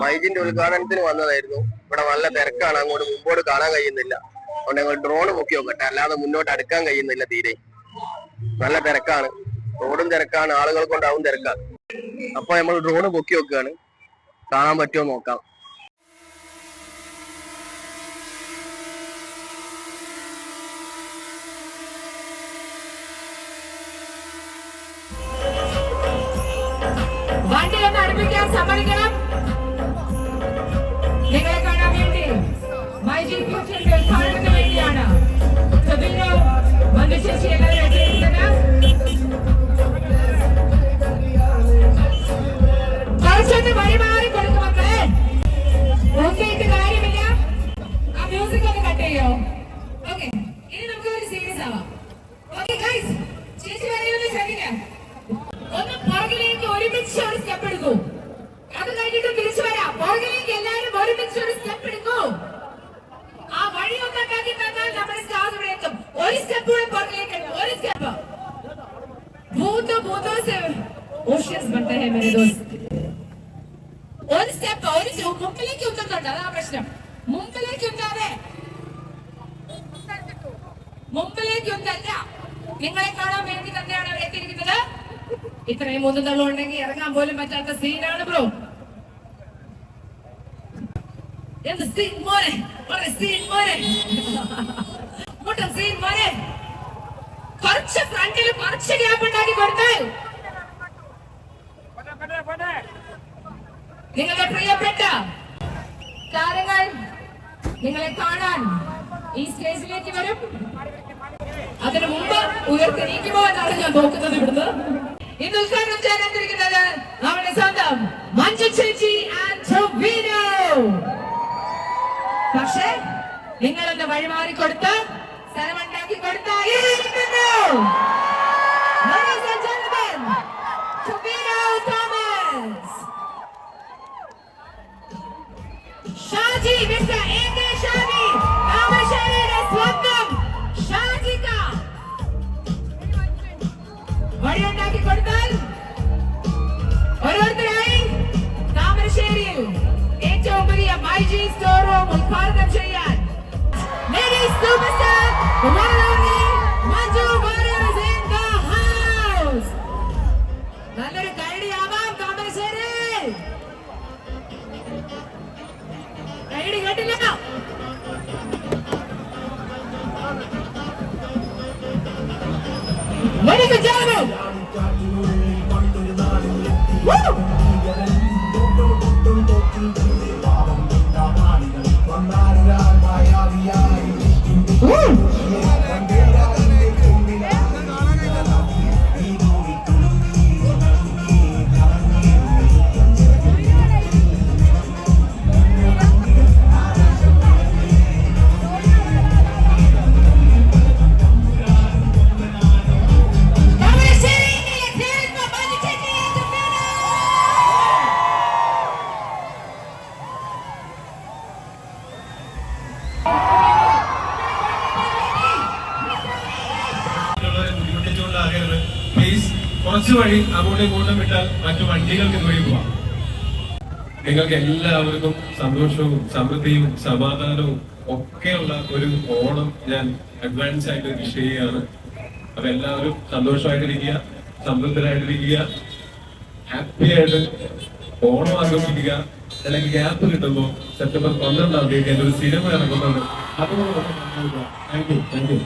മൈജിന്റെ ഉദ്ഘാടനത്തിന് വന്നതായിരുന്നു. ഇവിടെ നല്ല തിരക്കാണ്, അങ്ങോട്ട് മുമ്പോട്ട് കാണാൻ കഴിയുന്നില്ല. അതുകൊണ്ട് ഞങ്ങൾ ഡ്രോൺ പൊക്കി നോക്കട്ടെ, അല്ലാതെ മുന്നോട്ട് അടുക്കാൻ കഴിയുന്നില്ല തീരെ. നല്ല തിരക്കാണ്, റോഡും തിരക്കാണ്, ആളുകൾ കൊണ്ടാവും തിരക്കാണ്. അപ്പൊ നമ്മൾ ഡ്രോൺ പൊക്കി നോക്കുകയാണ്, കാണാൻ പറ്റുമോ നോക്കാം. വണ്ടി ഒന്ന് അടുപ്പിക്കാൻ സമ്മതിക്കണം. നിങ്ങളെ കാണാൻ വേണ്ടി മൈജി ഫ്യൂച്ചറിന്റെ ഉദ്ഘാടനത്തിന് വേണ്ടിയാണ് ചേച്ചി എല്ലാവരും എത്തിയിരിക്കുന്നത്. കുറച്ചൊന്ന് വഴിമാറി കൊടുക്കുമക്കളെ, നോക്കിയിട്ട് കാര്യമില്ല. ആ മ്യൂസിക് ഒന്ന് കട്ട് ചെയ്യോ? ഓക്കെ, ഇനി നമുക്ക് ഒരു സീരിയസ് ആവാം. ഓക്കെ ഗൈസ്, ചേച്ചി പറയുന്നത് ശ്രദ്ധിക്കാം. ഒന്ന് പുറകിലേക്ക് ഒരുമിച്ച് ഒരു സ്റ്റെപ്പ് എടുക്കൂ. അത് കഴിഞ്ഞിട്ട് തിരിച്ചു വരാം. പുറകിലേക്ക് എല്ലാവരും ഒരുമിച്ച് ഒരു സ്റ്റെപ്പ് എടുക്കൂ. ആ വഴി ഒന്ന് ഉണ്ടാക്കി തന്നാൽ നമ്മുടെ സ്റ്റാഫ് ഇവിടെ എത്തും. ഒരു സ്റ്റെപ്പ് കൂടെ പുറകിലേക്ക് എടുക്കും. ഒരു സ്റ്റെപ്പ് भूतों से ओशियस बनते हैं मेरे दोस्त. ഒരു സ്റ്റെപ്പ് ഒരു മുമ്പിലേക്ക് ഉത്തുന്നുണ്ട്, അതാ പ്രശ്നം. മുമ്പിലേക്ക് ഉത്താതെ മുമ്പിലേക്ക് ഉത്തല്ല. നിങ്ങളെ കാണാൻ വേണ്ടി തന്നെയാണ് അവർ എത്തിയിരിക്കുന്നത്. ഇത്രയും മുന്തള്ളം ഉണ്ടെങ്കിൽ ഇറങ്ങാൻ പോലും പറ്റാത്ത സീനാണ് ബ്രോ. എന്ത് സീൻ മോനെ, സീൻ മോനെ, മുട്ടൻ സീൻ മോനെ. കുറച്ച് ഫ്രണ്ടിൽ കുറച്ച് ഗ്യാപ്പ് ഉണ്ടാക്കി കൊടുത്താൽ നിങ്ങളുടെ പ്രിയപ്പെട്ട താരങ്ങൾ നിങ്ങളെ കാണാൻ ഈ സ്റ്റേജിലേക്ക് വരും. അതിനു മുമ്പ് ഉയർത്തിരിക്കുമോ എന്നാണ് ഞാൻ നോക്കുന്നത്. ഇവിടുന്ന് ഇന്ന് ഉദ്ഘാടനം ചെയ്യാനെത്തിരിക്കുന്നത് നമ്മുടെ സ്വന്തം മഞ്ജു ചേച്ചി ആൻഡ് ടൊവിനോ. പക്ഷേ നിങ്ങളൊന്ന് വഴിമാറി കൊടുത്ത് സ്ഥലമുണ്ടാക്കി കൊടുത്താൽ Shaji, mister A K Shaji, താമരശ്ശേരിയുടെ സ്വന്തം ഷാജിക വഴിയുണ്ടാക്കി കൊടുത്താൽ ഓരോരുത്തരായി താമരശ്ശേരിയിൽ ഏറ്റവും വലിയ മൈജി സ്റ്റോർ റൂം ഉദ്ഘാടനം ചെയ്യാൻ ladies superstar Manju Warrier in the house. നല്ലൊരു കൈഡി ആവാം താമരശ്ശേരി. കൈഡി കേട്ടില്ല. Ladies and gentlemen, woo! കുറച്ചു വഴി അങ്ങോട്ടും ഇങ്ങോട്ടും വിട്ടാൽ മറ്റു വണ്ടികൾക്ക് ഇതുവഴി പോവാം. നിങ്ങൾക്ക് എല്ലാവർക്കും സന്തോഷവും സമൃദ്ധിയും സമാധാനവും ഒക്കെയുള്ള ഒരു ഓണം ഞാൻ അഡ്വാൻസ് ആയിട്ട് വിഷ് ചെയ്യുകയാണ്. അപ്പൊ എല്ലാവരും സന്തോഷമായിട്ടിരിക്കുക, സമൃദ്ധരായിട്ടിരിക്കുക, ഹാപ്പി ആയിട്ട് ഓണം ആഘോഷിക്കുക. അല്ലെങ്കിൽ ഗ്യാപ്പ് കിട്ടുമ്പോൾ സെപ്റ്റംബർ 12-ാം തീയതി എന്റെ ഒരു സിനിമ ഇറങ്ങുന്നുണ്ട്. അതുകൊണ്ട് താങ്ക് യു.